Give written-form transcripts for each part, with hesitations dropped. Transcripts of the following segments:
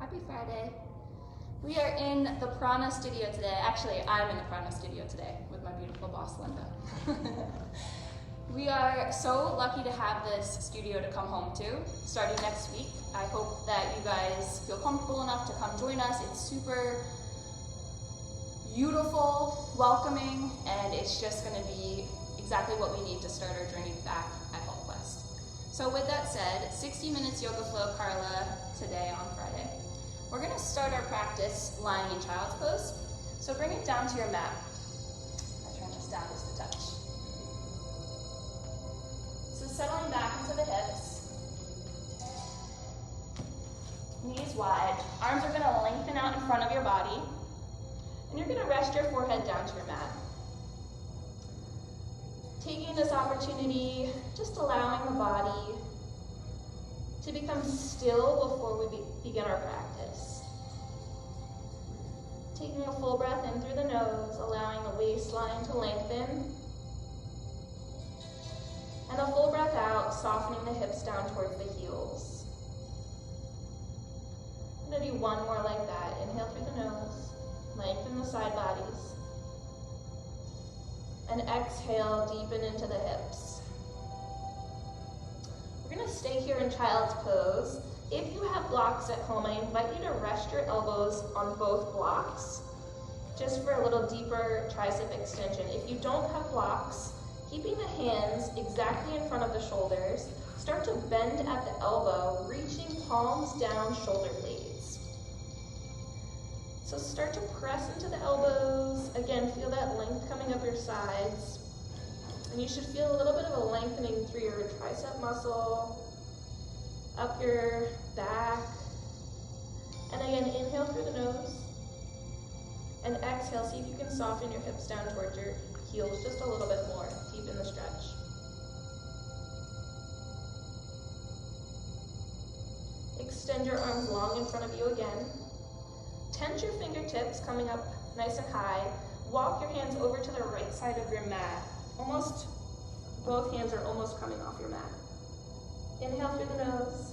Happy Friday. We are in the Prana studio today. Actually, I'm in the Prana studio today with my beautiful boss, Linda. We are so lucky to have this studio to come home to starting next week. I hope that you guys feel comfortable enough to come join us. It's super beautiful, welcoming, and it's just going to be exactly what we need to start our journey back at HealthQuest. So with that said, 60 minutes yoga flow Carla today on Friday. We're going to start our practice lying in child's pose. So bring it down to your mat. I turn this down just a touch. So settling back into the hips. Knees wide. Arms are going to lengthen out in front of your body. And you're going to rest your forehead down to your mat. Taking this opportunity, just allowing the body to become still before we begin our practice. Taking a full breath in through the nose, allowing the waistline to lengthen. And a full breath out, softening the hips down towards the heels. I'm going to do one more like that. Inhale through the nose, lengthen the side bodies. And exhale, deepen into the hips. We're going to stay here in child's pose. If you have blocks at home, I invite you to rest your elbows on both blocks, just for a little deeper tricep extension. If you don't have blocks, keeping the hands exactly in front of the shoulders, start to bend at the elbow, reaching palms down, shoulder blades. So start to press into the elbows. Again, feel that length coming up your sides. And you should feel a little bit of a lengthening through your tricep muscle, up your back. And again, inhale through the nose. And exhale, see if you can soften your hips down towards your heels just a little bit more. Deepen the stretch. Extend your arms long in front of you again. Tense your fingertips coming up nice and high. Walk your hands over to the right side of your mat. Almost, both hands are almost coming off your mat. Inhale through the nose.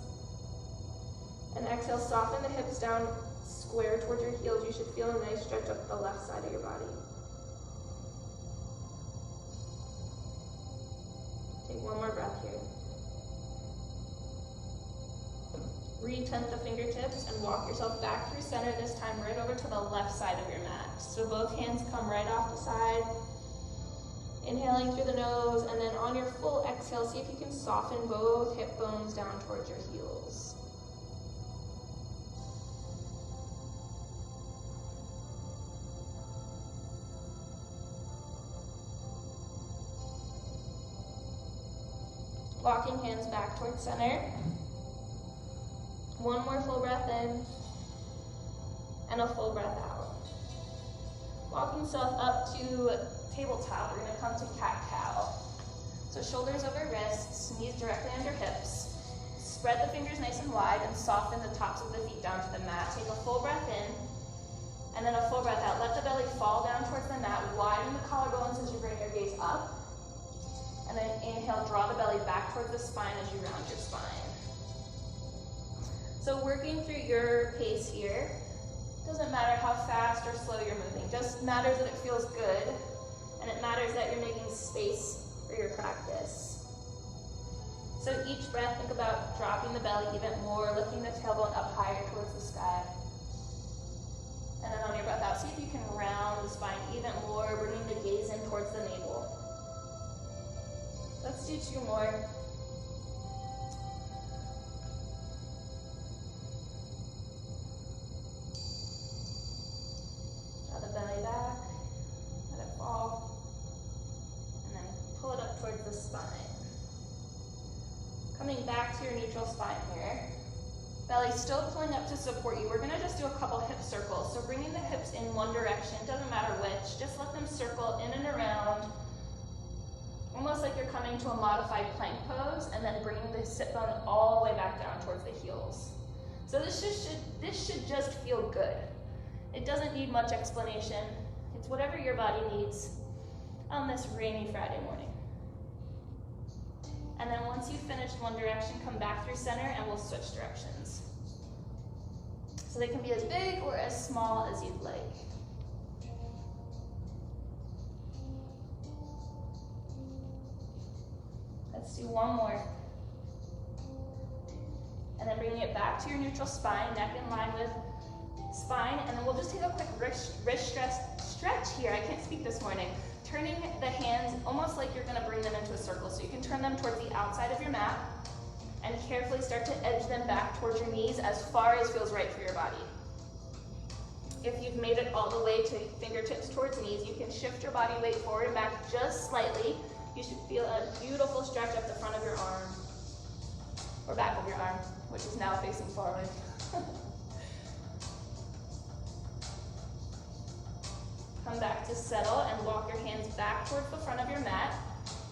And exhale, soften the hips down, square towards your heels. You should feel a nice stretch up the left side of your body. Take one more breath here. Retent the fingertips and walk yourself back through center, this time right over to the left side of your mat. So both hands come right off the side. Inhaling through the nose, and then on your full exhale, see if you can soften both hip bones down towards your heels. Walking hands back towards center. One more full breath in, and a full breath out. Walking yourself up to tabletop, we're going to come to cat-cow. So shoulders over wrists, knees directly under hips. Spread the fingers nice and wide and soften the tops of the feet down to the mat. Take a full breath in, and then a full breath out. Let the belly fall down towards the mat. Widen the collarbones as you bring your gaze up. And then inhale, draw the belly back towards the spine as you round your spine. So working through your pace here. Doesn't matter how fast or slow you're moving. Just matters that it feels good. And it matters that you're making space for your practice. So each breath, think about dropping the belly even more, lifting the tailbone up higher towards the sky. And then on your breath out, see if you can round the spine even more, bringing the gaze in towards the navel. Let's do two more. Draw the belly back, let it fall. Pull it up towards the spine. Coming back to your neutral spine here. Belly still pulling up to support you. We're going to just do a couple hip circles. So bringing the hips in one direction, doesn't matter which, just let them circle in and around, almost like you're coming to a modified plank pose, and then bringing the sit bone all the way back down towards the heels. So this should just feel good. It doesn't need much explanation. It's whatever your body needs on this rainy Friday morning. And then once you've finished one direction, come back through center and we'll switch directions. So they can be as big or as small as you'd like. Let's do one more. And then bringing it back to your neutral spine, neck in line with spine, and then we'll just take a quick wrist stretch here. I can't speak this morning. Turning the hands almost like you're gonna bring them into a circle. So you can turn them towards the outside of your mat and carefully start to edge them back towards your knees as far as feels right for your body. If you've made it all the way to fingertips towards knees, you can shift your body weight forward and back just slightly. You should feel a beautiful stretch up the front of your arm, or back of your arm, which is now facing forward. Come back to settle and walk your hands back towards the front of your mat.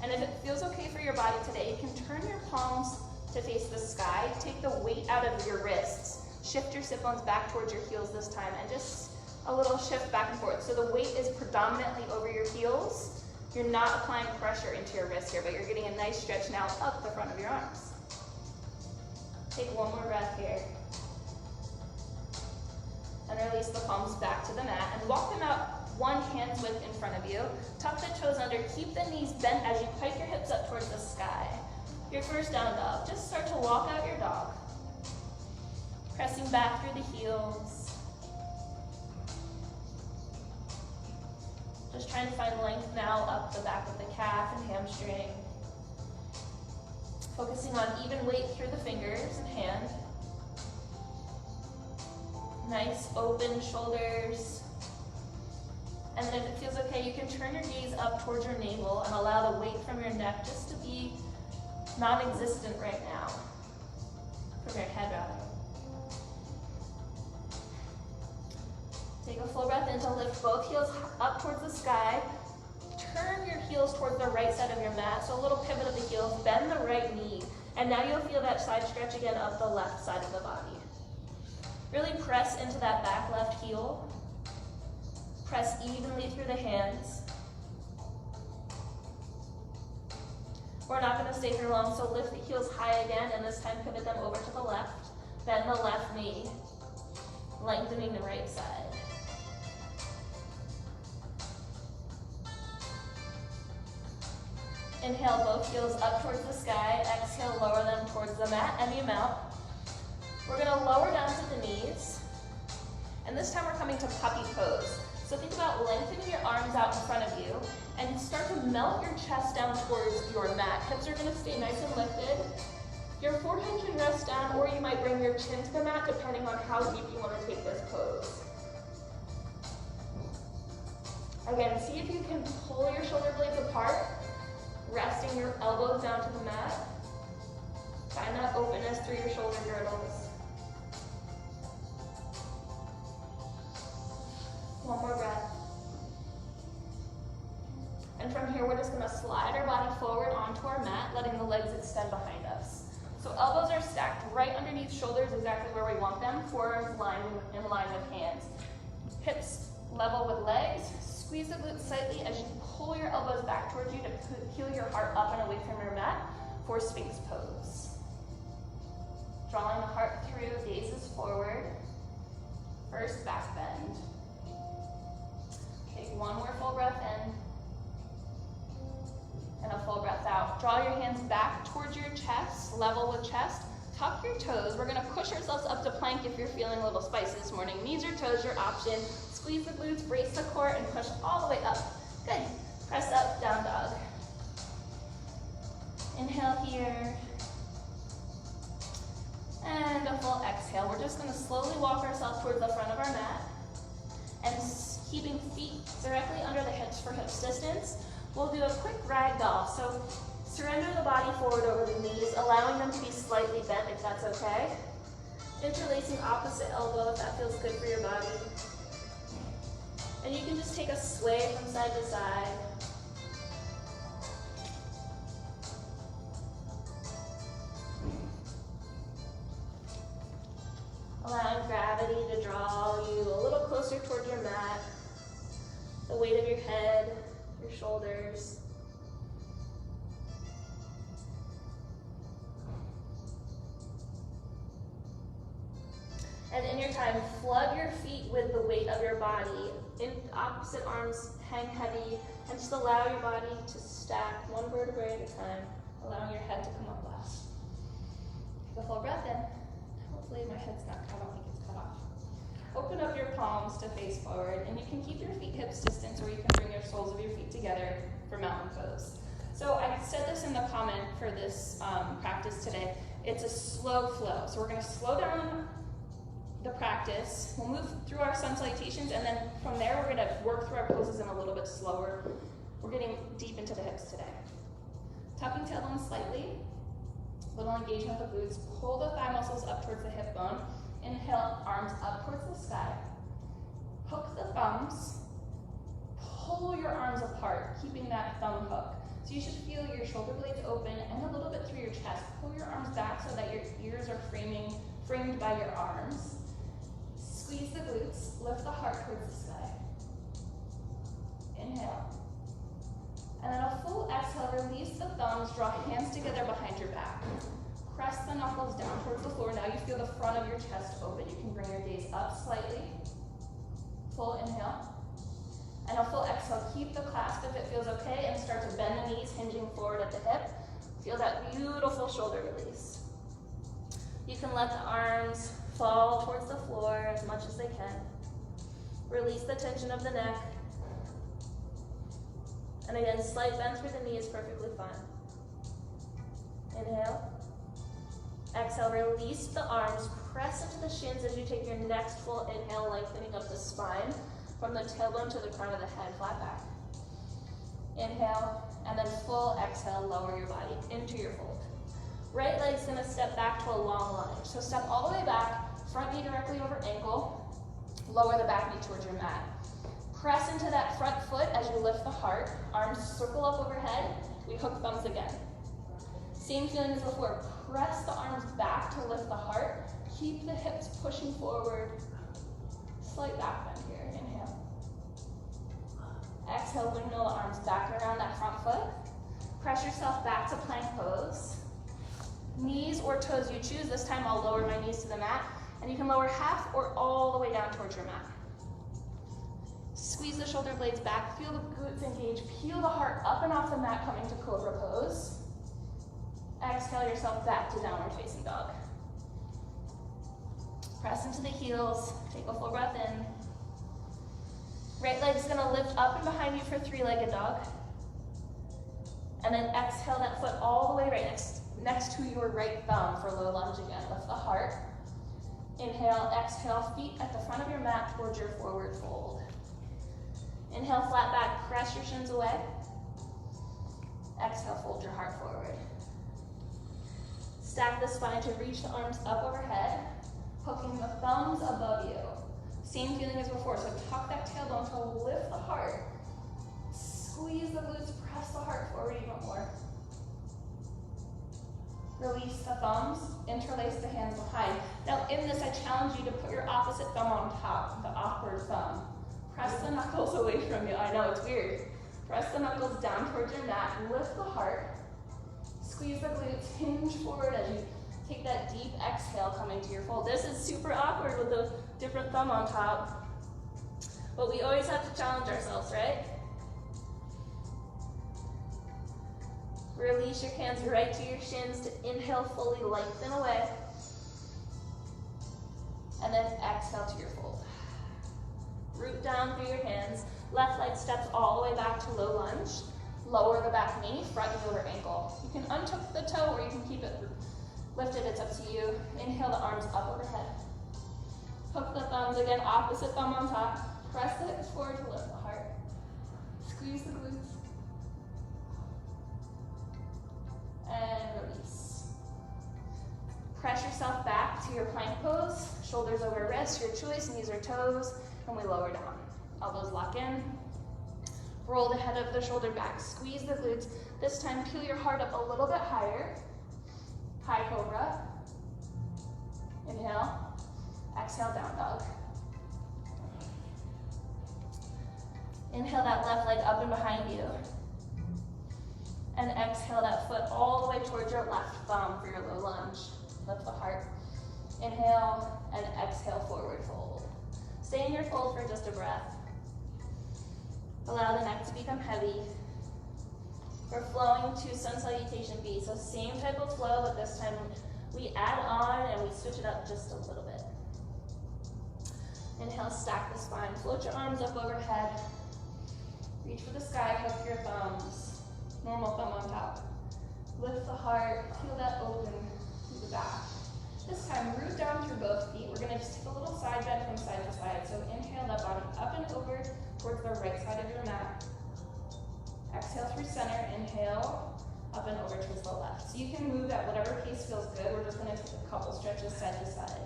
And if it feels okay for your body today, you can turn your palms to face the sky. Take the weight out of your wrists. Shift your sit bones back towards your heels this time, and just a little shift back and forth. So the weight is predominantly over your heels. You're not applying pressure into your wrists here, but you're getting a nice stretch now up the front of your arms. Take one more breath here. And release the palms back to the mat and walk them out one hand's width in front of you. Tuck the toes under, keep the knees bent as you pike your hips up towards the sky. Your first down dog, just start to walk out your dog. Pressing back through the heels. Just trying to find length now up the back of the calf and hamstring. Focusing on even weight through the fingers and hand. Nice open shoulders. And then if it feels okay, you can turn your gaze up towards your navel and allow the weight from your neck just to be non-existent right now. From your head, rather. Take a full breath in to lift both heels up towards the sky. Turn your heels towards the right side of your mat, so a little pivot of the heels, bend the right knee, and now you'll feel that side stretch again up the left side of the body. Really press into that back left heel. Press evenly through the hands. We're not going to stay here long, so lift the heels high again, and this time pivot them over to the left. Bend the left knee, lengthening the right side. Inhale both heels up towards the sky. Exhale, lower them towards the mat, empty them out. We're going to lower down to the knees. And this time we're coming to puppy pose. So think about lengthening your arms out in front of you and start to melt your chest down towards your mat. Hips are going to stay nice and lifted. Your forehead can rest down, or you might bring your chin to the mat depending on how deep you want to take this pose. Again, see if you can pull your shoulder blades apart, resting your elbows down to the mat. Find that openness through your shoulder girdles. One more breath. And from here, we're just going to slide our body forward onto our mat, letting the legs extend behind us. So elbows are stacked right underneath shoulders, exactly where we want them. Forearms in line with hands. Hips level with legs. Squeeze the glutes slightly as you pull your elbows back towards you to peel your heart up and away from your mat for Sphinx Pose. Drawing the heart through, gazes forward. First back bend. Take one more full breath in. And a full breath out. Draw your hands back towards your chest, level with chest. Tuck your toes. We're going to push ourselves up to plank if you're feeling a little spicy this morning. Knees or toes, your option. Squeeze the glutes, brace the core, and push all the way up. Good. Press up, down dog. Inhale here. And a full exhale. We're just going to slowly walk ourselves towards the front of our mat. And keeping feet directly under the hips for hips distance. We'll do a quick ragdoll. So surrender the body forward over the knees, allowing them to be slightly bent if that's okay. Interlacing opposite elbow if that feels good for your body. And you can just take a sway from side to side. Allowing gravity to draw you a little closer toward your mat. The weight of your head, your shoulders. And in your time, flood your feet with the weight of your body. In opposite arms, hang heavy, and just allow your body to stack one vertebrae at a time, allowing your head to come up last. Take a full breath in. Hopefully my head's not, I don't think it's cut off. Open up your palms to face forward, and you can keep your feet hips distance, or you can bring your soles of your feet together for mountain pose. So I said this in the comment for this practice today. It's a slow flow. So we're going to slow down the practice. We'll move through our sun salutations, and then from there we're going to work through our poses in a little bit slower. We're getting deep into the hips today. Tucking tailbone slightly. Little engagement of the glutes. Pull the thigh muscles up towards the hip bone. Inhale, arms up towards the sky. Hook the thumbs. Pull your arms apart, keeping that thumb hook. So you should feel your shoulder blades open and a little bit through your chest. Pull your arms back so that your ears are framed by your arms. Squeeze the glutes, lift the heart towards the sky. Inhale. And then a full exhale, release the thumbs, draw hands together behind your back. Press the knuckles down towards the floor. Now you feel the front of your chest open. You can bring your gaze up slightly. Full inhale. And a full exhale, keep the clasp if it feels okay, and start to bend the knees, hinging forward at the hip. Feel that beautiful shoulder release. You can let the arms fall towards the floor as much as they can. Release the tension of the neck. And again, slight bend through the knee is perfectly fine. Inhale. Exhale, release the arms, press into the shins as you take your next full inhale, lengthening up the spine. From the tailbone to the crown of the head, flat back. Inhale, and then full exhale, lower your body into your fold. Right leg's gonna step back to a long lunge. So step all the way back, front knee directly over ankle, lower the back knee towards your mat. Press into that front foot as you lift the heart, arms circle up overhead, we hook thumbs again. Same feeling as before, press the arms back to lift the heart, keep the hips pushing forward, slight back bend here, inhale. Exhale, windmill the arms back around that front foot. Press yourself back to plank pose. Knees or toes you choose. This time I'll lower my knees to the mat, and you can lower half or all the way down towards your mat. Squeeze the shoulder blades back, feel the glutes engage, peel the heart up and off the mat, coming to cobra pose. Exhale yourself back to downward facing dog. Press into the heels, take a full breath in. Right leg's gonna lift up and behind you for three-legged dog. And then exhale that foot all the way right next to your right thumb for low lunge again. Lift the heart. Inhale, exhale, feet at the front of your mat towards your forward fold. Inhale, flat back, press your shins away. Exhale, fold your heart forward. Stack the spine to reach the arms up overhead, hooking the thumbs above you. Same feeling as before, so tuck that tailbone to lift the heart. Squeeze the glutes, press the heart forward even more. Release the thumbs, interlace the hands behind. Now in this, I challenge you to put your opposite thumb on top, the awkward thumb. Press the knuckles away from you. I know, it's weird. Press the knuckles down towards your mat, lift the heart. Squeeze the glutes, hinge forward as you take that deep exhale coming to your fold. This is super awkward with the different thumb on top, but we always have to challenge ourselves, right? Release your hands right to your shins to inhale fully, lengthen away. And then exhale to your fold. Root down through your hands. Left leg steps all the way back to low lunge. Lower the back knee, front knee over ankle. You can untuck the toe or you can keep it lifted, it's up to you. Inhale the arms up overhead. Hook the thumbs again, opposite thumb on top. Press the hips forward to lift the heart. Squeeze the glutes. And release. Press yourself back to your plank pose. Shoulders over wrists, your choice, knees or toes, and we lower down. Elbows lock in. Roll the head of the shoulder back, squeeze the glutes. This time, peel your heart up a little bit higher. High cobra. Inhale. Exhale, down dog. Inhale that left leg up and behind you. And exhale that foot all the way towards your left thumb for your low lunge. Lift the heart. Inhale and exhale, forward fold. your fold for just a breath. Allow the neck to become heavy. We're flowing to Sun Salutation B, so same type of flow, but this time we add on and we switch it up just a little bit. Inhale, stack the spine. Float your arms up overhead. Reach for the sky, hook your thumbs. Normal thumb on top. Lift the heart, feel that open through the back. This time, root down through both feet. We're gonna just take a little side bend from side to side. So inhale that body up and over towards the right side of your mat. Exhale through center, inhale, up and over towards the left. So you can move at whatever pace feels good. We're just gonna take a couple stretches side to side.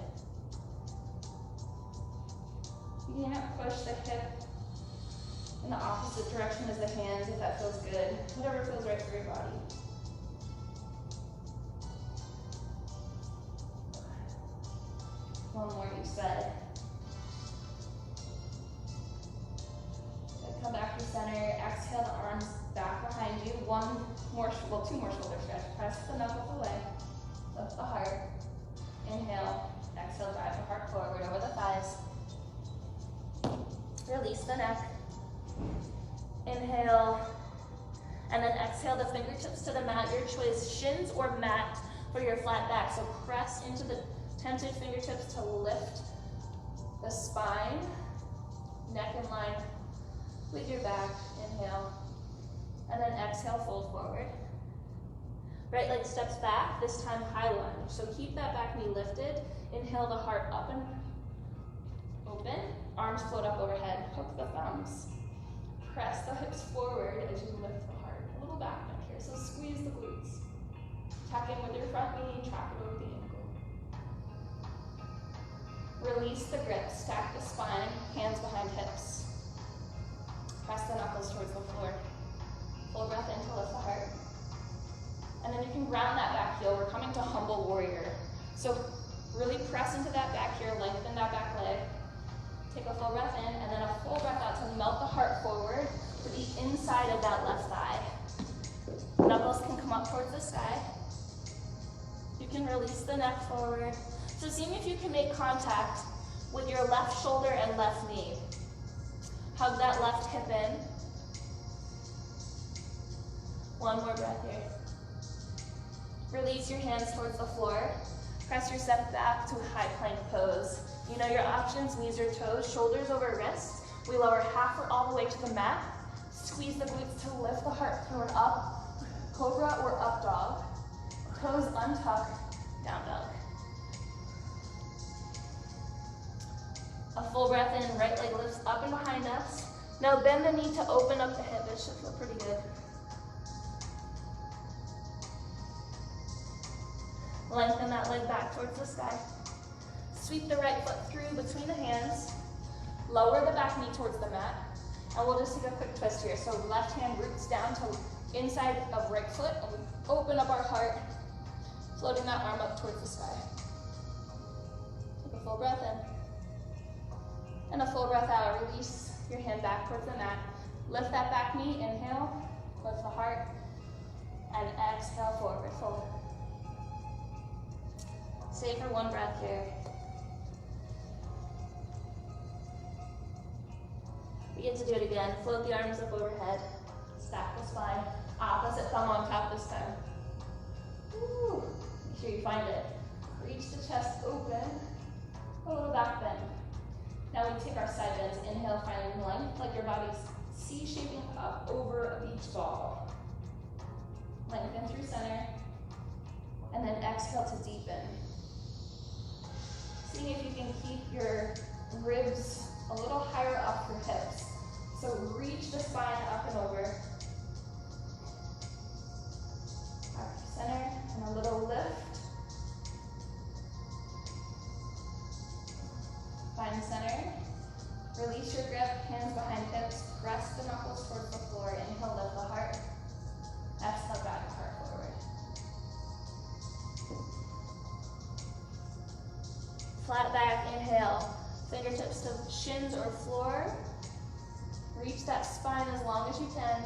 You can't push the hip in the opposite direction as the hands if that feels good. Whatever feels right for your body. One more each side. Come back to center. Exhale the arms back behind you. Two more shoulder stretch. Press the knuckles away. Lift the heart. Inhale. Exhale, drive the heart forward over the thighs. Release the neck. Inhale. And then exhale the fingertips to the mat. Your choice, shins or mat for your flat back. So press into the tented fingertips to lift the spine. Neck in line with your back. Inhale. And then exhale, fold forward. Right leg steps back, this time high lunge. So keep that back knee lifted. Inhale the heart up and open. Arms float up overhead. Hook the thumbs. Press the hips forward as you lift the heart. A little back bend here, so squeeze the glutes. Tuck in with your front knee, track it over the ankle. Release the grip, stack the spine, hands behind hips. Press the knuckles towards the floor. Full breath in to lift the heart. And then you can ground that back heel. We're coming to humble warrior. So really press into that back here, lengthen that back leg. Take a full breath in and then a full breath out to melt the heart forward to the inside of that left thigh. Knuckles can come up towards the sky. You can release the neck forward. So seeing if you can make contact with your left shoulder and left knee. Hug that left hip in. One more breath here. Release your hands towards the floor. Press yourself back to a high plank pose. You know your options, knees or toes, shoulders over wrists. We lower half or all the way to the mat. Squeeze the glutes to lift the heart through and up. Cobra or up dog. Toes untuck, down dog. A full breath in, right leg lifts up and behind us. Now bend the knee to open up the hip. It should feel pretty good. Lengthen that leg back towards the sky. Sweep the right foot through between the hands. Lower the back knee towards the mat. And we'll just take a quick twist here. So left hand roots down to inside of right foot. And we open up our heart, floating that arm up towards the sky. Take a full breath in. And a full breath out. Release your hand back towards the mat. Lift that back knee. Inhale. Lift the heart. And exhale, forward fold. Stay for one breath here. We get to do it again. Float the arms up overhead. Stack the spine. Opposite thumb on top this time. Woo. Make sure you find it. Reach the chest open. A little back bend. Now we take our side bends. Inhale, finding length, like your body's C-shaping up over a beach ball. Lengthen through center. And then exhale to deepen. Seeing if you can keep your ribs a little higher up your hips. So reach the spine up and over. Back to center, and a little lift. Find center. Release your grip, hands behind hips. Press the knuckles towards the floor. Inhale, lift the heart. Exhale, back, heart forward. Flat back, inhale. Fingertips to shins or floor. Reach that spine as long as you can.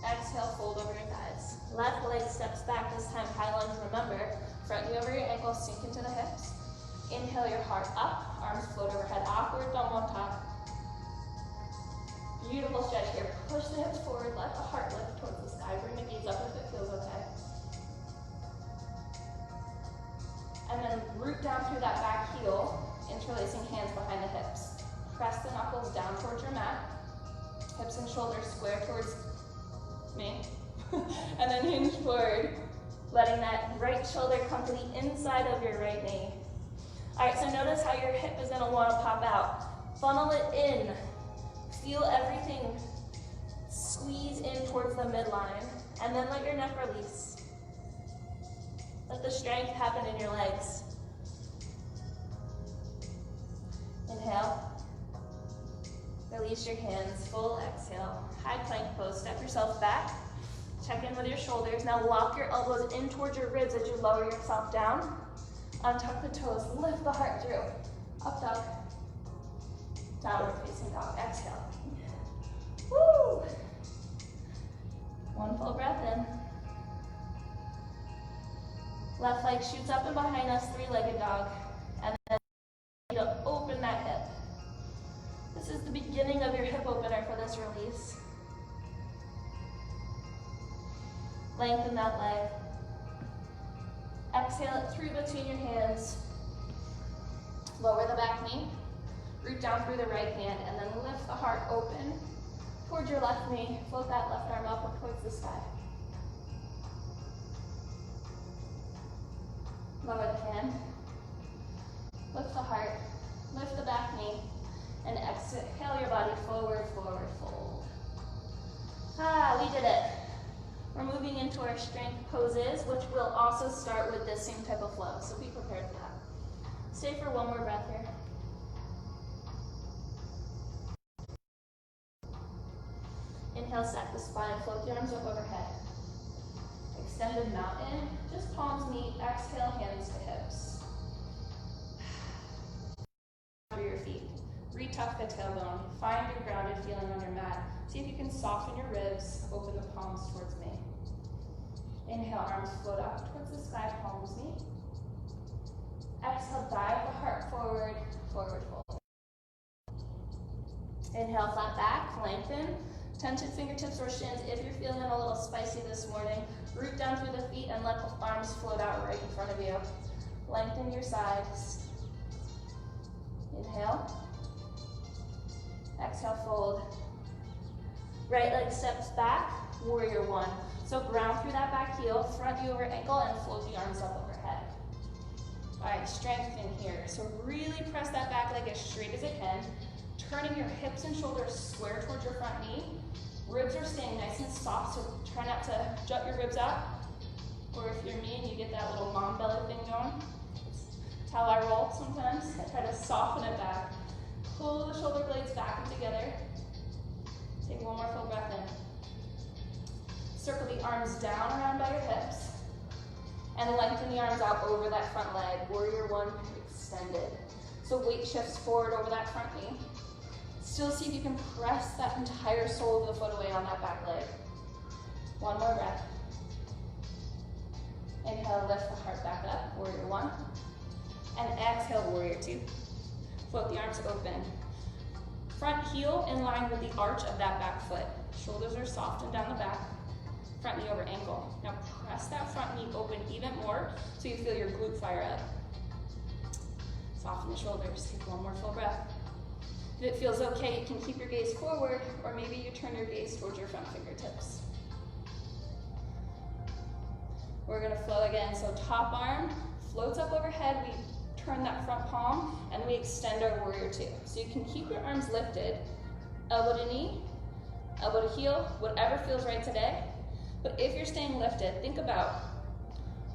Exhale, fold over your thighs. Left leg steps back, this time high lunge. Remember, front knee over your ankle, sink into the hips. Inhale your heart up, arms float overhead, awkward thumb on top. push the hips forward, let the heart lift towards the sky. Bring the gaze up if it feels okay. And then root down through that back heel, interlacing hands behind the hips. Press the knuckles down towards your mat. Hips and shoulders square towards me. And then hinge forward, letting that right shoulder come to the inside of your right knee. All right, so notice how your hip is gonna wanna pop out. Funnel it in. Feel everything squeeze in towards the midline, and then let your neck release. Let the strength happen in your legs. Inhale. Release your hands, full exhale. High plank pose, step yourself back. Check in with your shoulders. Now lock your elbows in towards your ribs as you lower yourself down. Untuck the toes, lift the heart through. Up dog. Downward facing dog, exhale. Woo! One full breath in. Left leg shoots up and behind us, three-legged dog. And then you open that hip. This is the beginning of your hip opener for this release. Lengthen that leg. Exhale it through between your hands. Lower the back knee. Root down through the right hand and then lift the heart open towards your left knee. Float that left arm up towards the sky. Lower the hand. Lift the heart. Lift the back knee. And exhale your body forward, forward, fold. We did it. We're moving into our strength poses, which will also start with this same type of flow, so be prepared for that. Stay for one more breath here. Inhale, stack the spine, float the arms up overhead. Extended mountain, just palms meet, exhale, hands to hips. Under your feet. Retuck the tailbone. Find your grounded feeling on your mat. See if you can soften your ribs, open the palms towards me. Inhale, arms float up towards the sky, palms meet. Exhale, dive the heart forward, forward fold. Inhale, flat back, lengthen. Tension fingertips or shins if you're feeling a little spicy this morning. Root down through the feet and let the arms float out right in front of you. Lengthen your sides. Inhale. Exhale, fold. Right leg steps back, warrior one. So ground through that back heel, front knee over ankle, and float the arms up overhead. All right, strength in here. So really press that back leg as straight as it can, turning your hips and shoulders square towards your front knee. Ribs are staying nice and soft, so try not to jut your ribs out. Or if you're me and you get that little mom belly thing going, it's how I roll sometimes. I try to soften it back. Pull the shoulder blades back and together. Take one more full breath in. Circle the arms down around by your hips. And lengthen the arms out over that front leg. Warrior one, extended. So weight shifts forward over that front knee. Still see if you can press that entire sole of the foot away on that back leg. One more breath. Inhale, lift the heart back up, warrior one. And exhale, warrior two. Float the arms open. Front heel in line with the arch of that back foot. Shoulders are softened down the back. Front knee over ankle. Now press that front knee open even more so you feel your glute fire up. Soften the shoulders. Take one more full breath. If it feels okay, you can keep your gaze forward, or maybe you turn your gaze towards your front fingertips. We're gonna flow again. So top arm floats up overhead. We turn that front palm and we extend our warrior two. So you can keep your arms lifted, elbow to knee, elbow to heel, whatever feels right today. But if you're staying lifted, think about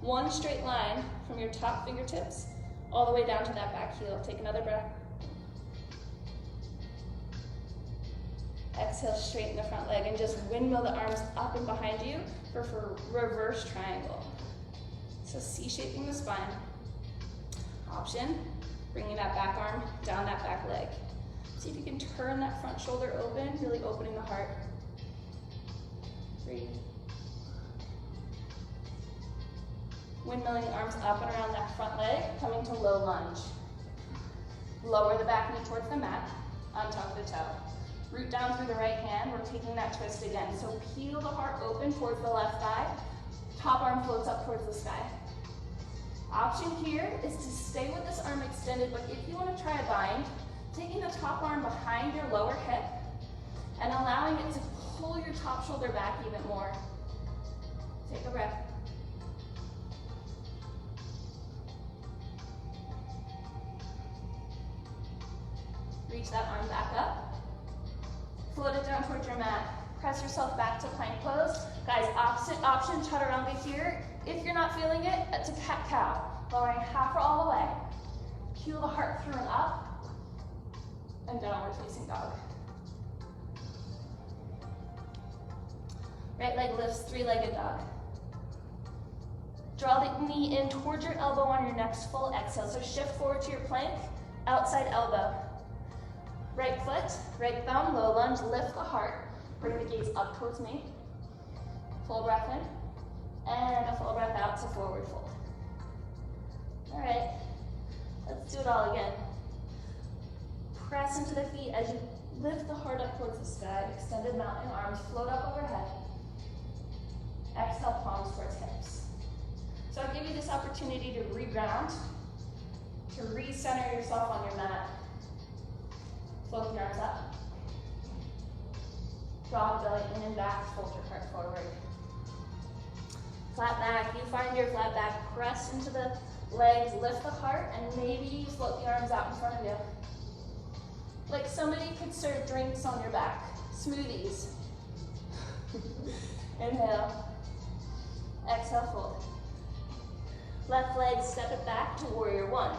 one straight line from your top fingertips all the way down to that back heel. Take another breath. Exhale, straighten the front leg and just windmill the arms up and behind you for reverse triangle. So C-shaping the spine. Option, bringing that back arm down that back leg. See if you can turn that front shoulder open, really opening the heart. Breathe. Windmilling the arms up and around that front leg, coming to low lunge. Lower the back knee towards the mat, untuck the toe. Root down through the right hand, we're taking that twist again. So peel the heart open towards the left thigh, top arm floats up towards the sky. Option here is to stay with this arm extended, but if you want to try a bind, taking the top arm behind your lower hip and allowing it to pull your top shoulder back even more. Take a breath. Reach that arm back up. Float it down towards your mat. Press yourself back to plank pose. Guys, opposite option, chaturanga here. If you're not feeling it, it's a cat-cow. Lowering half or all the way. Peel the heart through and up. And downward facing dog. Right leg lifts, three-legged dog. Draw the knee in towards your elbow on your next full exhale. So shift forward to your plank, outside elbow. Right foot, right thumb, low lunge, lift the heart. Bring the gaze up towards me. Full breath in, and a full breath out to forward fold. All right, let's do it all again. Press into the feet as you lift the heart up towards the sky. Extended mountain arms float up overhead. Exhale, palms towards hips. So I'll give you this opportunity to reground, to recenter yourself on your mat. Float the arms up. Draw the belly in and back, fold your heart forward. Flat back, you find your flat back, press into the legs, lift the heart, and maybe you float the arms out in front of you. Like somebody could serve drinks on your back, smoothies. Inhale, exhale, fold. Left leg, step it back to warrior one.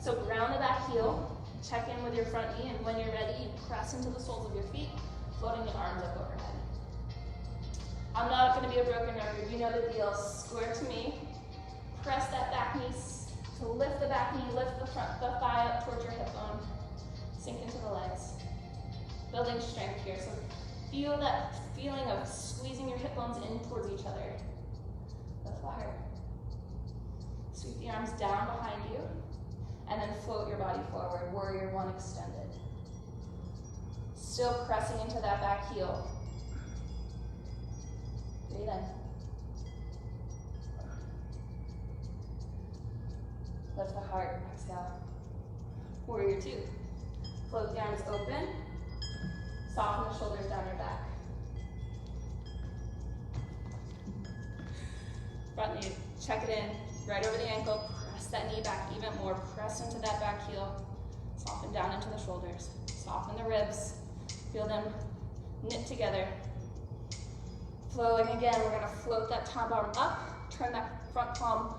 So ground the back heel, check in with your front knee, and when you're ready, you press into the soles of your feet, floating the arms up overhead. I'm not going to be a broken record. You know the deal. Square to me. Press that back knee to lift the back knee, lift the thigh up towards your hip bone. Sink into the legs. Building strength here. So feel that feeling of squeezing your hip bones in towards each other. Lift the heart. Sweep the arms down behind you. And then float your body forward, warrior one extended. Still pressing into that back heel. Breathe in. Lift the heart, exhale. Warrior two. Float the arms open. Soften the shoulders down your back. Front knee, check it in, right over the ankle. Press that knee back even more. Press into that back heel. Soften down into the shoulders. Soften the ribs. Feel them knit together. Flowing again, we're gonna float that top arm up. Turn that front palm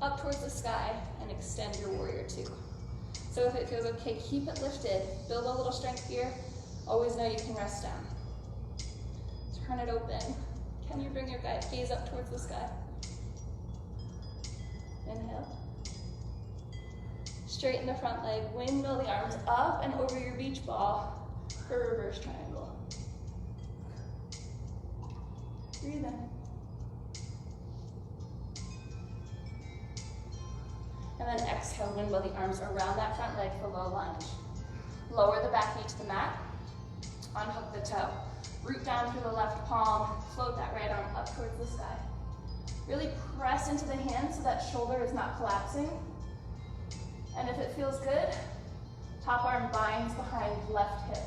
up towards the sky and extend your warrior two. So if it feels okay, keep it lifted. Build a little strength here. Always know you can rest down. Turn it open. Can you bring your gaze up towards the sky? Inhale. Straighten the front leg, windmill the arms up and over your beach ball for reverse triangle. Breathe in. And then exhale, windmill the arms around that front leg for low lunge. Lower the back knee to the mat, unhook the toe. Root down through the left palm, float that right arm up towards the sky. Really press into the hand so that shoulder is not collapsing. And if it feels good, top arm binds behind left hip.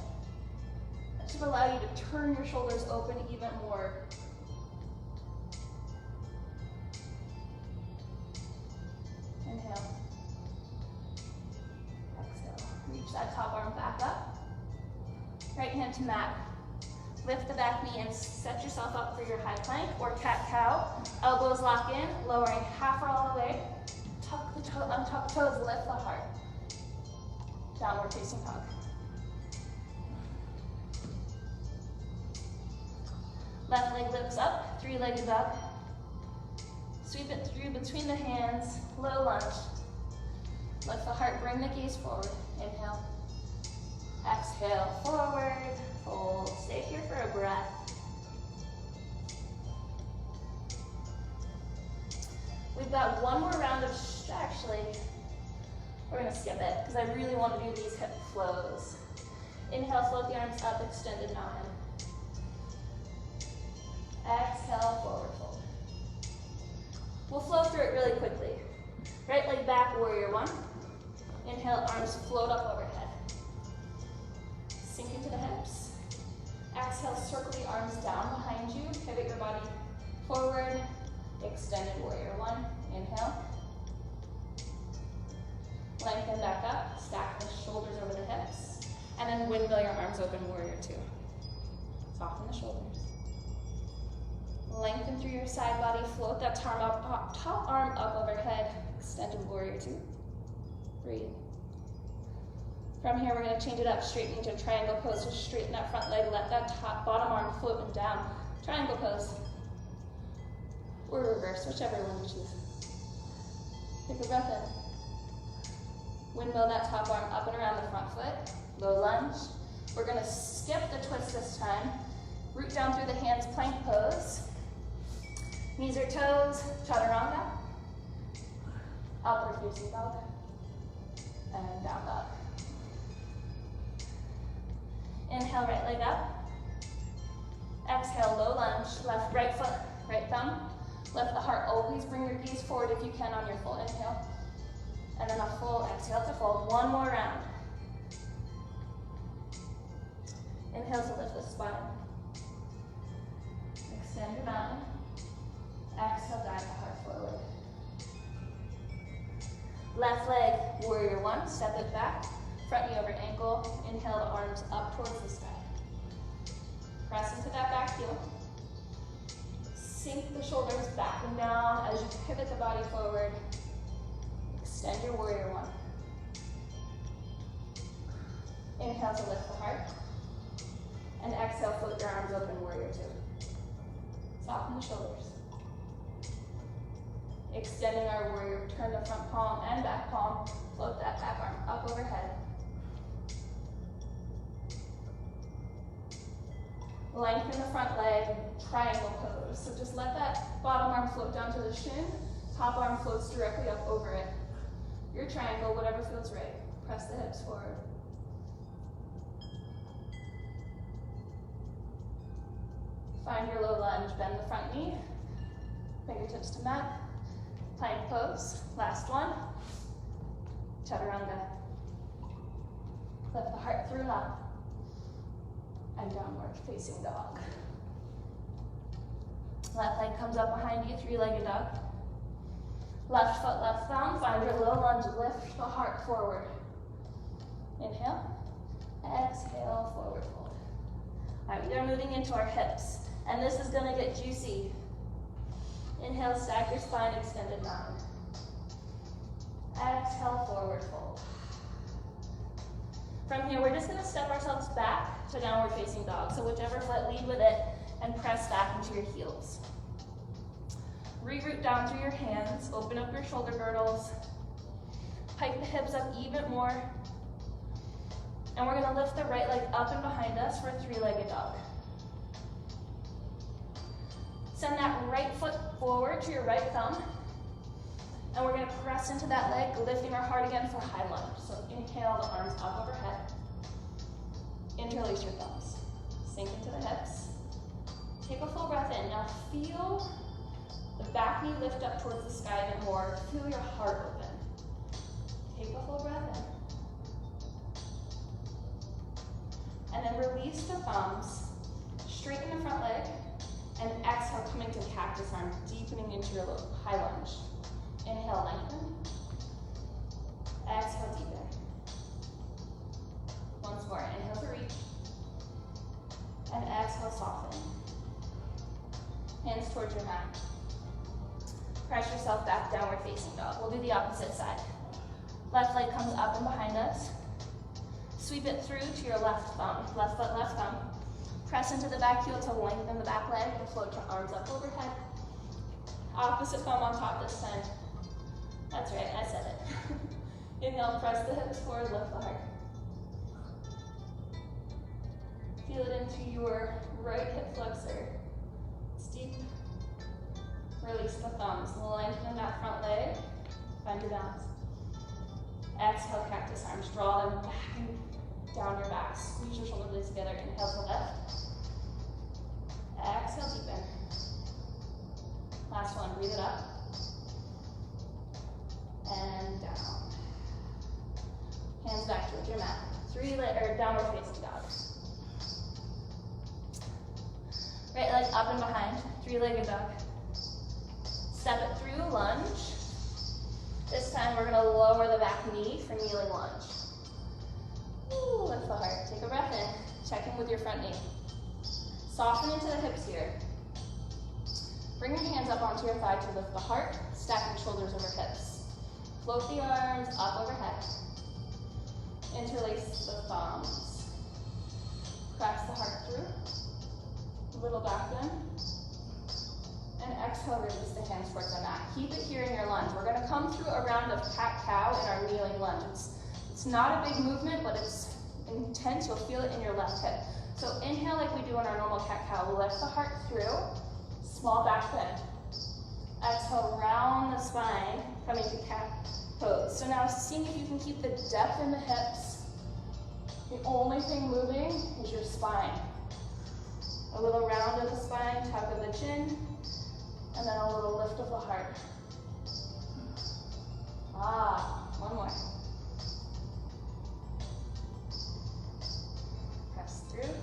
That should allow you to turn your shoulders open even more. Inhale. Exhale. Reach that top arm back up. Right hand to mat. Lift the back knee and set yourself up for your high plank or cat-cow. Elbows lock in, lowering half or all the way. Tuck the toe, untuck toes, lift the heart. Downward facing dog. Left leg lifts up, three-legged dog. Sweep it through between the hands, low lunge. Lift the heart, bring the gaze forward. Inhale. Exhale, forward, fold. Stay here for a breath. We've got one more round of, actually, we're gonna skip it because I really want to do these hip flows. Inhale, float the arms up, extended mountain. Exhale, forward fold. We'll flow through it really quickly. Right leg back, warrior one. Inhale, arms float up overhead. Sink into the hips. Exhale, circle the arms down behind you. Pivot your body forward. Extended warrior one. Inhale. Lengthen back up. Stack the shoulders over the hips. And then windmill your arms open, warrior two. Soften the shoulders. Lengthen through your side body. Float that top arm up overhead. Extended warrior two. Breathe. From here, we're going to change it up, straighten into a triangle pose. Just straighten that front leg, let that bottom arm float and down. Triangle pose. Or reverse, whichever one you choose. Take a breath in. Windmill that top arm up and around the front foot. Low lunge. We're going to skip the twist this time. Root down through the hands, plank pose. Knees or toes, chaturanga. Upward facing dog. And down dog. Inhale, right leg up. Exhale, low lunge. Left, right foot, right thumb. Lift the heart. Always bring your gaze forward if you can on your full inhale. And then a full exhale to fold. One more round. Inhale to lift the spine. Extend your mountain. Exhale, guide the heart forward. Left leg, warrior one. Step it back. Front knee over ankle. Inhale the arms up towards the sky. Press into that back heel. Sink the shoulders back and down as you pivot the body forward. Extend your warrior one. Inhale to lift the heart. And exhale, float your arms open, warrior two. Soften the shoulders. Extending our warrior, turn the front palm and back palm. Float that back arm up overhead. Lengthen the front leg, triangle pose. So just let that bottom arm float down to the shin. Top arm floats directly up over it. Your triangle, whatever feels right. Press the hips forward. Find your low lunge, bend the front knee. Fingertips to mat. Plank pose, last one. Chaturanga. Lift the heart through up. And downward facing dog. Left leg comes up behind you, three-legged dog. Left foot, left thumb, find your low lunge, lift the heart forward. Inhale, exhale, forward fold. All right, we are moving into our hips, and this is gonna get juicy. Inhale, stack your spine, extended mountain. Exhale, forward fold. From here, we're just gonna step ourselves back to downward facing dog. So whichever foot, lead with it and press back into your heels. Reroot down through your hands, open up your shoulder girdles, pike the hips up even more. And we're gonna lift the right leg up and behind us for a three-legged dog. Send that right foot forward to your right thumb. And we're gonna press into that leg, lifting our heart again for high lunge. So inhale, the arms up overhead. Interlace your thumbs. Sink into the hips. Take a full breath in. Now feel the back knee lift up towards the sky a bit more. Feel your heart open. Take a full breath in. And then release the thumbs. Straighten the front leg. And exhale, coming to cactus arm, deepening into your high lunge. Inhale, lengthen. Exhale, deepen. Once more, inhale to reach. And exhale, soften. Hands towards your mat. Press yourself back, downward facing dog. We'll do the opposite side. Left leg comes up and behind us. Sweep it through to your left thumb. Left foot, left thumb. Press into the back heel to lengthen the back leg and float your arms up overhead. Opposite thumb on top this time. That's right, I said it. Inhale, press the hips forward, lift the heart. Feel it into your right hip flexor. It's deep. Release the thumbs. Lengthen that front leg. Find your balance. Exhale, cactus arms. Draw them back and down your back. Squeeze your shoulder blades together. Inhale to lift. Exhale, deepen. Last one, breathe it up. And down. Hands back towards your mat. Downward facing dog. Right leg up and behind, three-legged dog. Step it through, lunge. This time we're gonna lower the back knee for kneeling lunge. Ooh, lift the heart, take a breath in. Check in with your front knee. Soften into the hips here. Bring your hands up onto your thigh to lift the heart, stacking shoulders over hips. Float the arms up overhead. Interlace the thumbs. Press the heart through. Little back bend. And exhale, release the hands towards the mat. Keep it here in your lunge. We're going to come through a round of cat-cow in our kneeling lunge. It's not a big movement, but it's intense. You'll feel it in your left hip. So inhale like we do in our normal cat-cow. Lift the heart through. Small back bend. Exhale, round the spine, coming to cat pose. So now seeing if you can keep the depth in the hips. The only thing moving is your spine. A little round of the spine, tuck of the chin, and then a little lift of the heart. One more. Press through.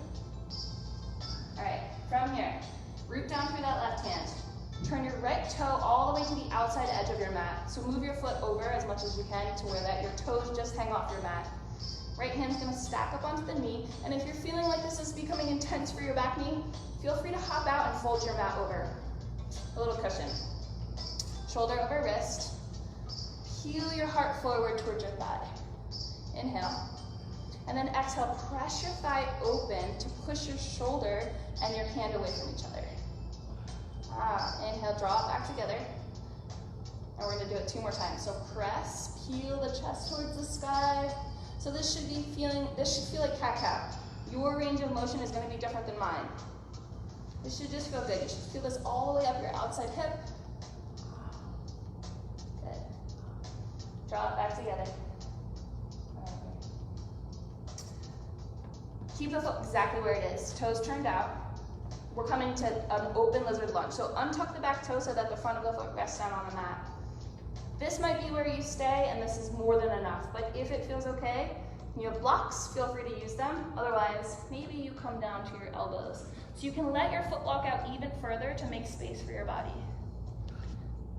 All right, from here, root down through that left hand. Turn your right toe all the way to the outside edge of your mat. So move your foot over as much as you can to where that your toes just hang off your mat. Right hand's gonna stack up onto the knee, and if you're feeling like this is becoming intense for your back knee, feel free to hop out and fold your mat over. A little cushion. Shoulder over wrist. Peel your heart forward towards your thigh. Inhale. And then exhale, press your thigh open to push your shoulder and your hand away from each other. Inhale, draw it back together. And we're gonna do it 2 more times. So press, peel the chest towards the sky. So this should feel like cat-cow. Your range of motion is gonna be different than mine. This should just feel good. You should feel this all the way up your outside hip. Good. Draw it back together. Keep the foot exactly where it is. Toes turned out. We're coming to an open lizard lunge. So untuck the back toe so that the front of the foot rests down on the mat. This might be where you stay, and this is more than enough. But if it feels okay, you have blocks, feel free to use them. Otherwise, maybe you come down to your elbows. So you can let your foot walk out even further to make space for your body.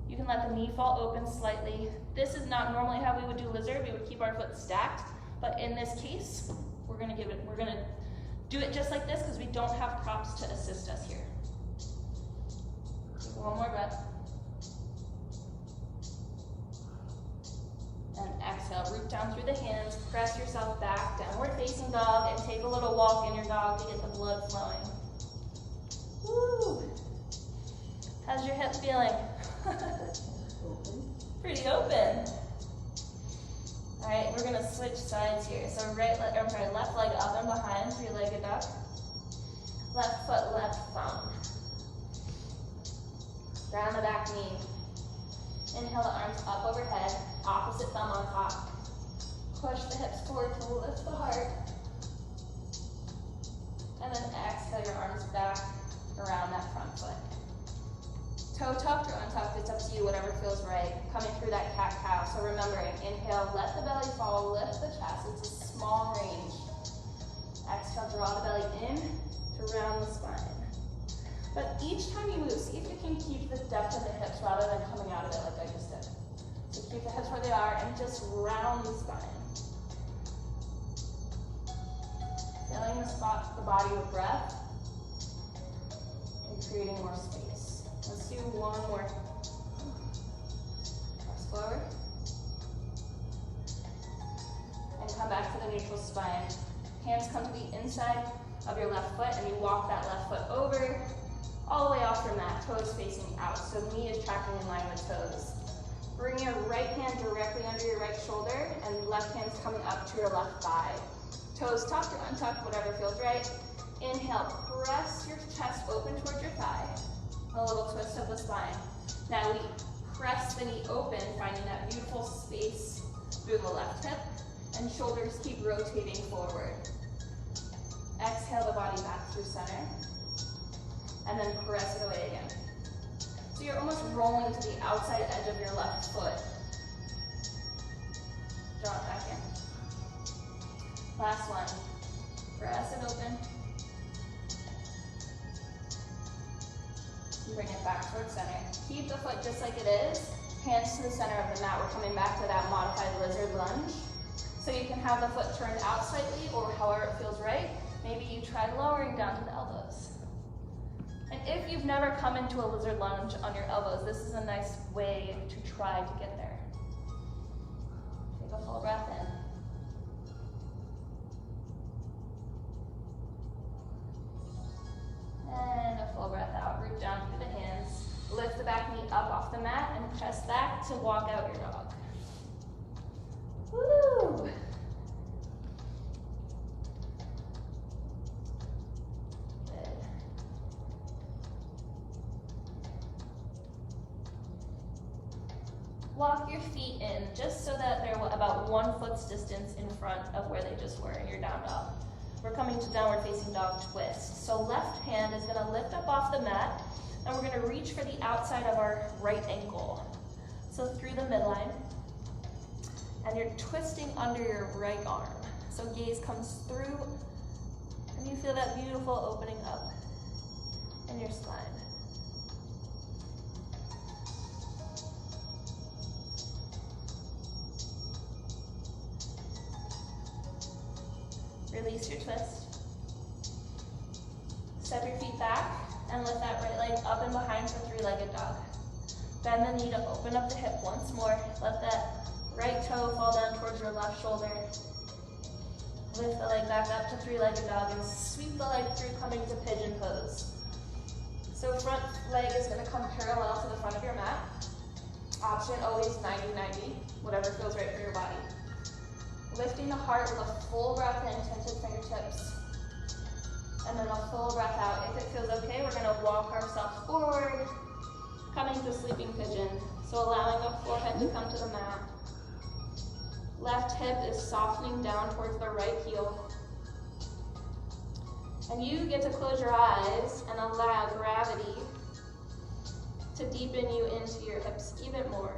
You can let the knee fall open slightly. This is not normally how we would do lizard. We would keep our foot stacked. But in this case, we're gonna do it just like this because we don't have props to assist us here. Take one more breath. And exhale, root down through the hands, press yourself back, downward facing dog, and take a little walk in your dog to get the blood flowing. Woo! How's your hip feeling? Pretty open. All right, we're gonna switch sides here. So left leg up and behind, three-legged dog. Left foot, left thumb. Ground the back knee. Inhale the arms up overhead, opposite thumb on top. Push the hips forward to lift the heart. And then exhale your arms back around that front foot. Toe tucked or untucked, it's up to you, whatever feels right. Coming through that cat-cow. So remembering, inhale, let the belly fall, lift the chest. It's a small range. Exhale, draw the belly in to round the spine. But each time you move, see if you can keep the depth in the hips rather than coming out of it like I just did. So keep the hips where they are and just round the spine. Filling the body with breath and creating more space. Let's do one more. Press forward. And come back to the neutral spine. Hands come to the inside of your left foot and you walk that left foot over all the way off your mat, toes facing out. So knee is tracking in line with toes. Bring your right hand directly under your right shoulder and left hand's coming up to your left thigh. Toes tucked or untucked, whatever feels right. Inhale, press your chest open towards your thigh. A little twist of the spine. Now we press the knee open, finding that beautiful space through the left hip. And shoulders keep rotating forward. Exhale the body back through center. And then press it away again. So you're almost rolling to the outside edge of your left foot. Draw it back in. Last one. Press it open. Bring it back towards center. Keep the foot just like it is. Hands to the center of the mat. We're coming back to that modified lizard lunge. So you can have the foot turned out slightly or however it feels right. Maybe you try lowering down to the elbows. And if you've never come into a lizard lunge on your elbows, this is a nice way to try to get there. Take a full breath in. And a full breath out. Root down through the hands. Lift the back knee up off the mat and press back to walk out your dog. Woo! Good. Walk your feet in just so that they're about 1 foot's distance in front of where they just were in your down dog. We're coming to downward facing dog twist. So left hand is gonna lift up off the mat and we're gonna reach for the outside of our right ankle. So through the midline. And you're twisting under your right arm. So gaze comes through and you feel that beautiful opening up in your spine. Release your twist. Step your feet back and lift that right leg up and behind for three-legged dog. Bend the knee to open up the hip once more. Let that right toe fall down towards your left shoulder. Lift the leg back up to three-legged dog and sweep the leg through, coming to pigeon pose. So front leg is going to come parallel to the front of your mat. Option always 90-90, whatever feels right for your body. Lifting the heart with a full breath in, tented fingertips. And then a full breath out. If it feels okay, we're going to walk ourselves forward, coming to sleeping pigeon. So allowing the forehead to come to the mat. Left hip is softening down towards the right heel. And you get to close your eyes and allow gravity to deepen you into your hips even more.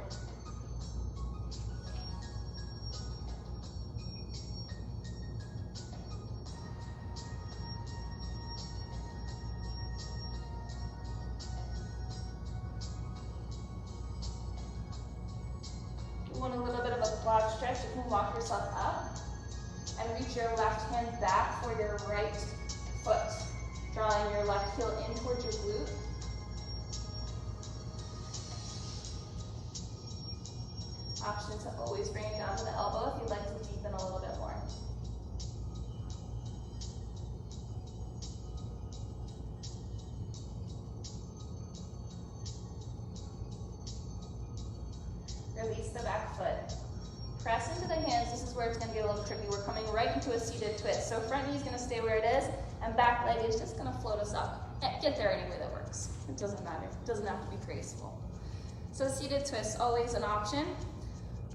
A little bit of a quad stretch, you can walk yourself up and reach your left hand back for your right foot, drawing your left heel in towards your glute. Option to always bring it down to the elbow if you'd like to deepen a little bit more. Release the back foot. Press into the hands. This is where it's going to get a little tricky. We're coming right into a seated twist. So front knee is going to stay where it is, and back leg is just going to float us up. Get there any way that works. It doesn't matter. It doesn't have to be graceful. So seated twist, always an option.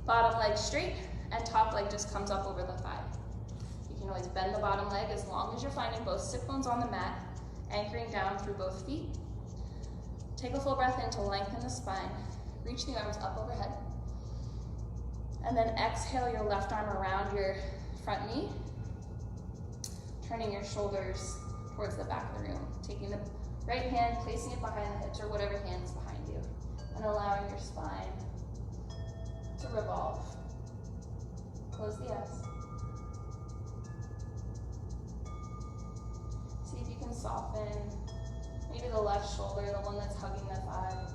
Bottom leg straight, and top leg just comes up over the thigh. You can always bend the bottom leg as long as you're finding both sit bones on the mat, anchoring down through both feet. Take a full breath in to lengthen the spine. Reach the arms up overhead. And then exhale your left arm around your front knee, turning your shoulders towards the back of the room. Taking the right hand, placing it behind the hips or whatever hand is behind you, and allowing your spine to revolve. Close the eyes. See if you can soften maybe the left shoulder, the one that's hugging the thigh.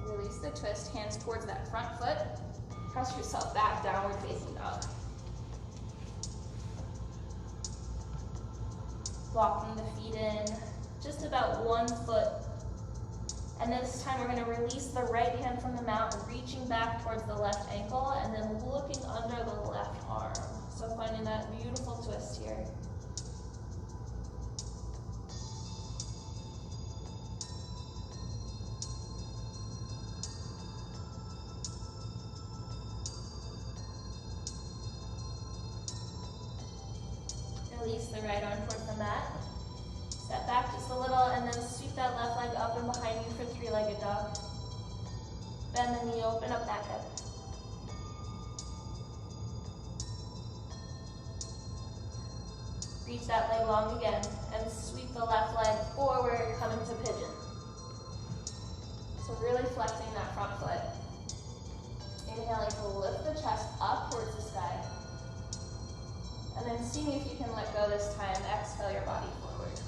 Release the twist, hands towards that front foot. Press yourself back, downward facing dog. Walking the feet in, just about 1 foot. And this time we're going to release the right hand from the mat, reaching back towards the left ankle, and then looking under the left arm. So finding that beautiful twist here. Release the right arm towards the mat. Step back just a little and then sweep that left leg up and behind you for three-legged dog. Bend the knee, open up that hip. Reach that leg long again and sweep the left leg forward, coming to pigeon. So really flexing that front foot. Inhaling to lift the chest up towards the sky. And then seeing if you can let go this time, exhale your body forward.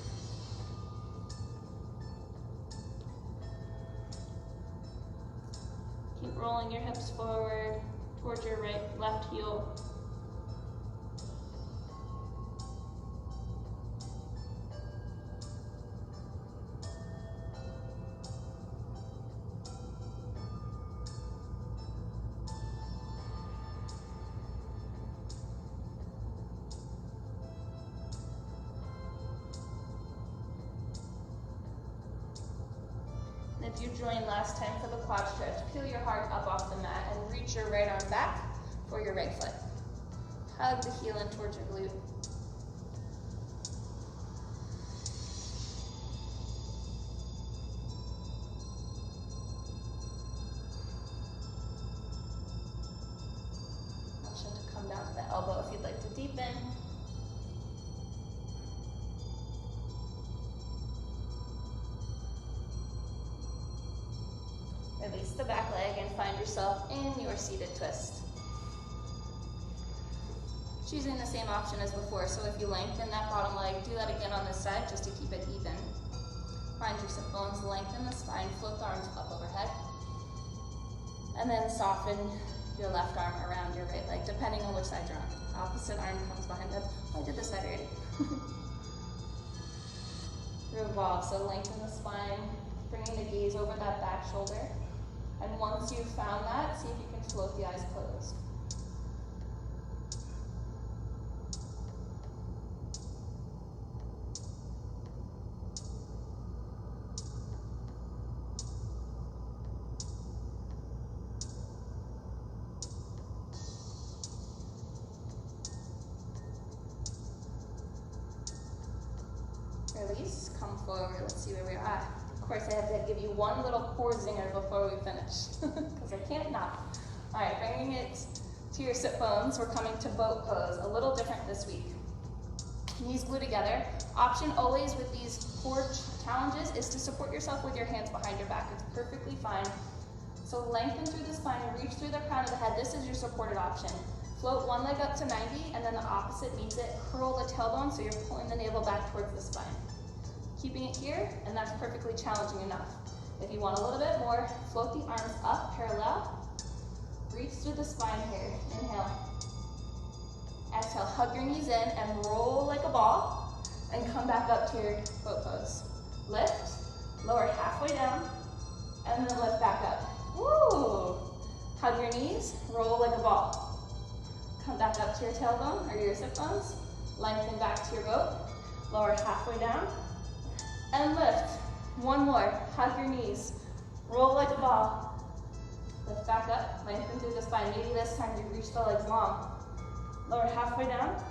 Keep rolling your hips forward towards your left heel. If you joined last time for the quad stretch, peel your heart up off the mat and reach your right arm back for your right foot. Hug the heel in towards your glute. Option to come down to the elbow if you'd like to deepen. Release the back leg and find yourself in your seated twist. Choosing the same option as before, so if you lengthen that bottom leg, do that again on this side just to keep it even. Find your sit bones, lengthen the spine, float the arms up overhead. And then soften your left arm around your right leg, depending on which side you're on. Opposite arm comes behind it. Oh, I did this side already. Revolve, so lengthen the spine, bringing the gaze over that back shoulder. And once you've found that, see if you can float the eyes closed. Release, come forward, let's see where we are at. Of course, I have to give you one little core zinger before we finish, because I can't not. All right, bringing it to your sit bones, we're coming to boat pose, a little different this week. Knees glue together. Option always with these core challenges is to support yourself with your hands behind your back. It's perfectly fine. So lengthen through the spine, reach through the crown of the head. This is your supported option. Float one leg up to 90, and then the opposite meets it. Curl the tailbone so you're pulling the navel back towards the spine. Keeping it here, and that's perfectly challenging enough. If you want a little bit more, float the arms up parallel. Reach through the spine here. Inhale. Exhale, hug your knees in and roll like a ball, and come back up to your boat pose. Lift, lower halfway down, and then lift back up. Woo! Hug your knees, roll like a ball. Come back up to your tailbone, or your sit bones. Lengthen back to your boat. Lower halfway down, and lift. One more. Hug your knees. Roll like a ball. Lift back up. Lengthen through the spine. Maybe this time you reach the legs long. Lower halfway down.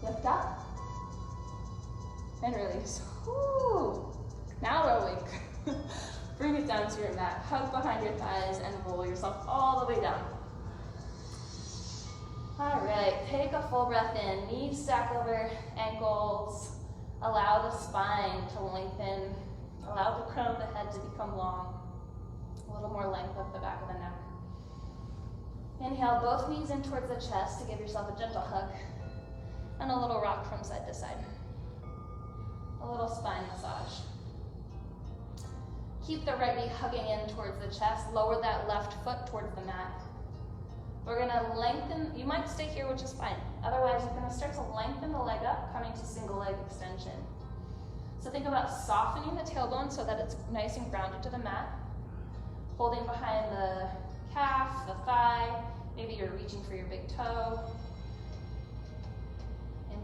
Lift up. And release. Woo! Now we're awake. Bring it down to your mat. Hug behind your thighs and roll yourself all the way down. All right. Take a full breath in. Knees stack over ankles. Allow the spine to lengthen. Allow the crown of the head to become long. A little more length up the back of the neck. Inhale both knees in towards the chest to give yourself a gentle hug. And a little rock from side to side. A little spine massage. Keep the right knee hugging in towards the chest. Lower that left foot towards the mat. We're gonna lengthen, you might stay here, which is fine. Otherwise, you're gonna start to lengthen the leg up, coming to single leg extension. So think about softening the tailbone so that it's nice and grounded to the mat. Holding behind the calf, the thigh. Maybe you're reaching for your big toe.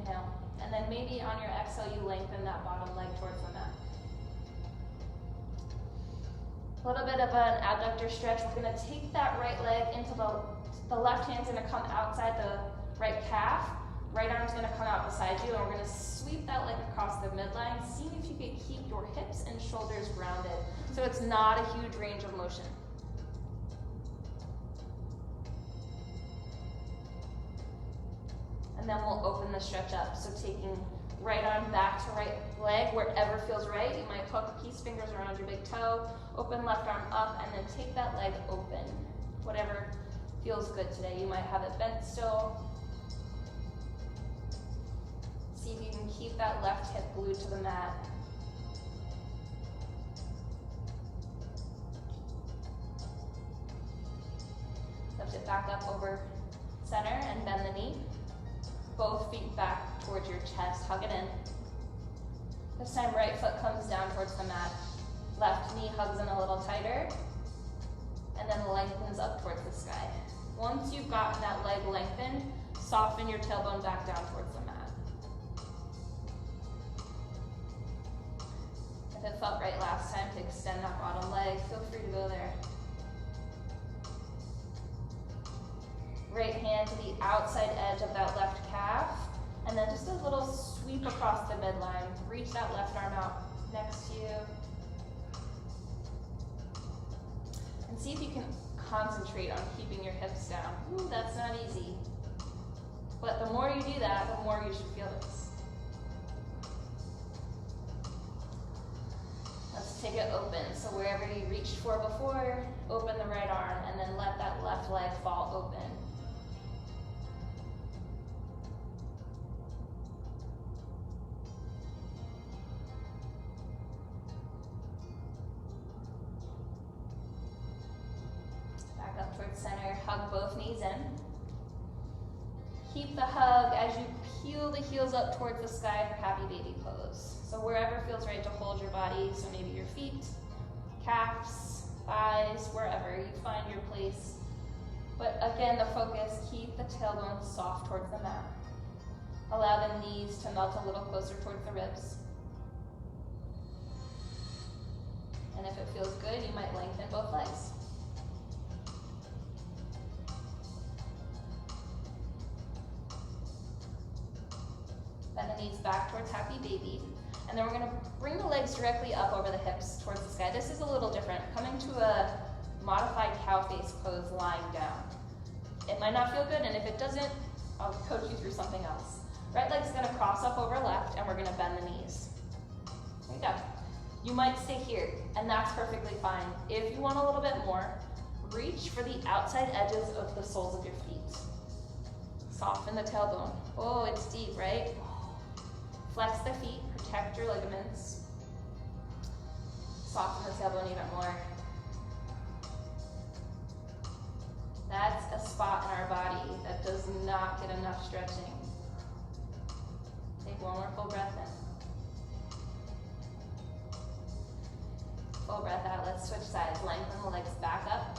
Inhale. And then maybe on your exhale, you lengthen that bottom leg towards the mat. A little bit of an adductor stretch. We're gonna take that right leg into the left hand's gonna come outside the right calf. Right arm's gonna come out beside you, and we're gonna sweep that leg across the midline, seeing if you can keep your hips and shoulders grounded. So it's not a huge range of motion. And then we'll open the stretch up. So taking right arm back to right leg, wherever feels right. You might hook peace fingers around your big toe, open left arm up, and then take that leg open. Whatever feels good today. You might have it bent still. See if you can keep that left hip glued to the mat. Lift it back up over center and bend the knee. Both feet back towards your chest, hug it in. This time right foot comes down towards the mat. Left knee hugs in a little tighter, and then lengthens up towards the sky. Once you've gotten that leg lengthened, soften your tailbone back down towards the mat. If it felt right last time to extend that bottom leg, feel free to go there. Right hand to the outside edge of that left calf, and then just a little sweep across the midline. Reach that left arm out next to you. And see if you can concentrate on keeping your hips down. Ooh, that's not easy. But the more you do that, the more you should feel this. Let's take it open. So wherever you reached for before, open the right arm, and then let that left leg fall open. Center, hug both knees in. Keep the hug as you peel the heels up towards the sky for happy baby pose. So wherever feels right to hold your body, so maybe your feet, calves, thighs, wherever you find your place. But again, the focus, keep the tailbone soft towards the mat. Allow the knees to melt a little closer towards the ribs. And if it feels good, you might lengthen both legs. Bend the knees back towards happy baby. And then we're gonna bring the legs directly up over the hips towards the sky. This is a little different. Coming to a modified cow face pose lying down. It might not feel good, and if it doesn't, I'll coach you through something else. Right leg's gonna cross up over left, and we're gonna bend the knees. There you go. You might stay here, and that's perfectly fine. If you want a little bit more, reach for the outside edges of the soles of your feet. Soften the tailbone. Oh, it's deep, right? Flex the feet, protect your ligaments. Soften the tailbone even more. That's a spot in our body that does not get enough stretching. Take one more full breath in. Full breath out. Let's switch sides. Lengthen the legs back up.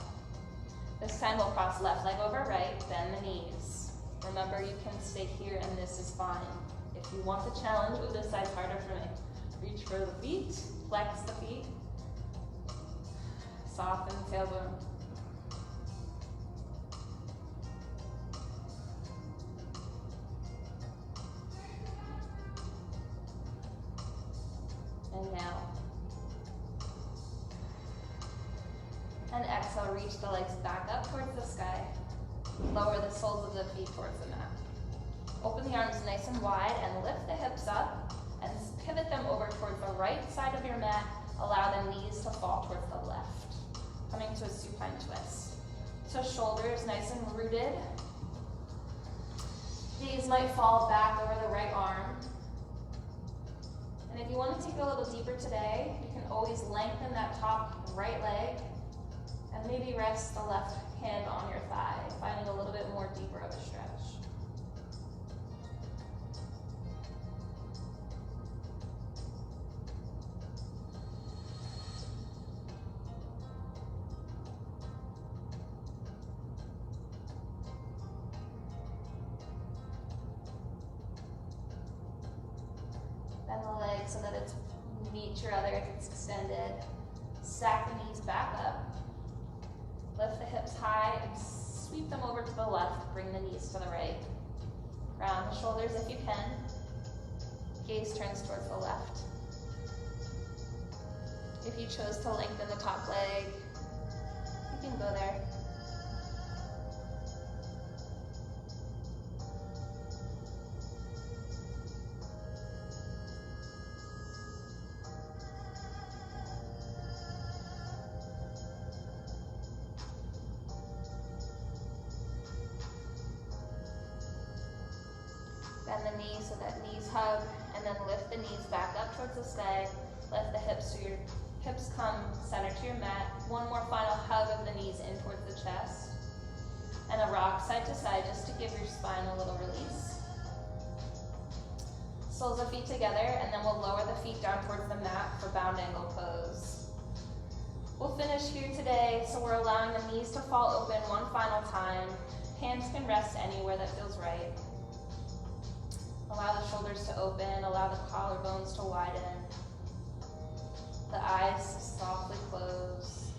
This time we'll cross left leg over right, bend the knees. Remember, you can stay here and this is fine. If you want the challenge, ooh, this side's harder for me. Reach for the feet, flex the feet. Soften the tailbone. Inhale. And exhale, reach the legs back up towards the sky. Lower the soles of the feet towards the mat. Open the arms nice and wide and lift the hips up and pivot them over towards the right side of your mat. Allow the knees to fall towards the left. Coming to a supine twist. So shoulders nice and rooted. Gaze might fall back over the right arm. And if you want to take it a little deeper today, you can always lengthen that top right leg and maybe rest the left hand on your thigh, finding a little bit more deeper of a stretch. Bend the leg so that it's meet your other, it's extended. Stack the knees back up. Lift the hips high and sweep them over to the left. Bring the knees to the right. Round the shoulders if you can. Gaze turns towards the left. If you chose to lengthen the top leg, you can go there. Bend the knees so that knees hug, and then lift the knees back up towards the sky. Lift the hips so your hips come center to your mat. One more final hug of the knees in towards the chest. And a rock side to side just to give your spine a little release. Soles of feet together, and then we'll lower the feet down towards the mat for bound angle pose. We'll finish here today, so we're allowing the knees to fall open one final time. Hands can rest anywhere that feels right. Allow the shoulders to open, allow the collarbones to widen. The eyes to softly close.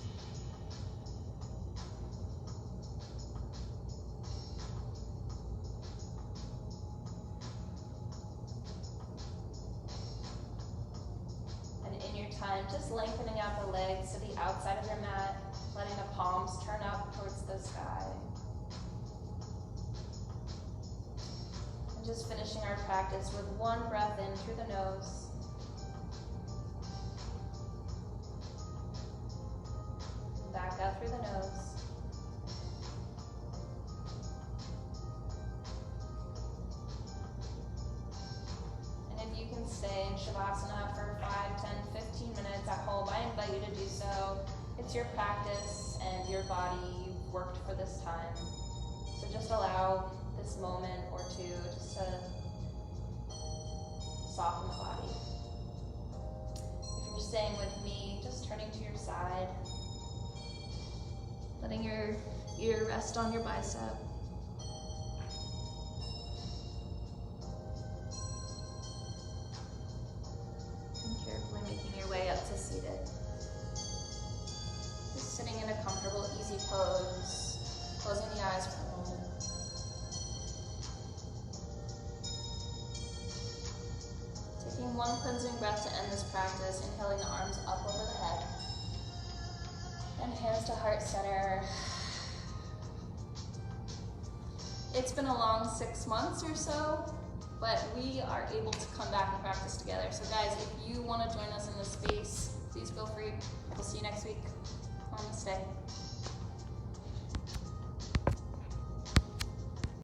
And in your time, just lengthening out the legs to the outside of your mat, letting the palms turn up towards the sky. Just finishing our practice with one breath in through the nose. Back out through the nose. And if you can stay in Shavasana for 5, 10, 15 minutes at home, I invite you to do so. It's your practice and your body. You've worked for this time. So just allow this moment or two just to soften the body. If you're staying with me, just turning to your side, letting your ear rest on your bicep. And carefully making your way up to seated. Just sitting in a comfortable, easy pose, closing the eyes for a moment. Taking one cleansing breath to end this practice, inhaling the arms up over the head. And hands to heart center. It's been a long 6 months or so, but we are able to come back and practice together. So guys, if you want to join us in this space,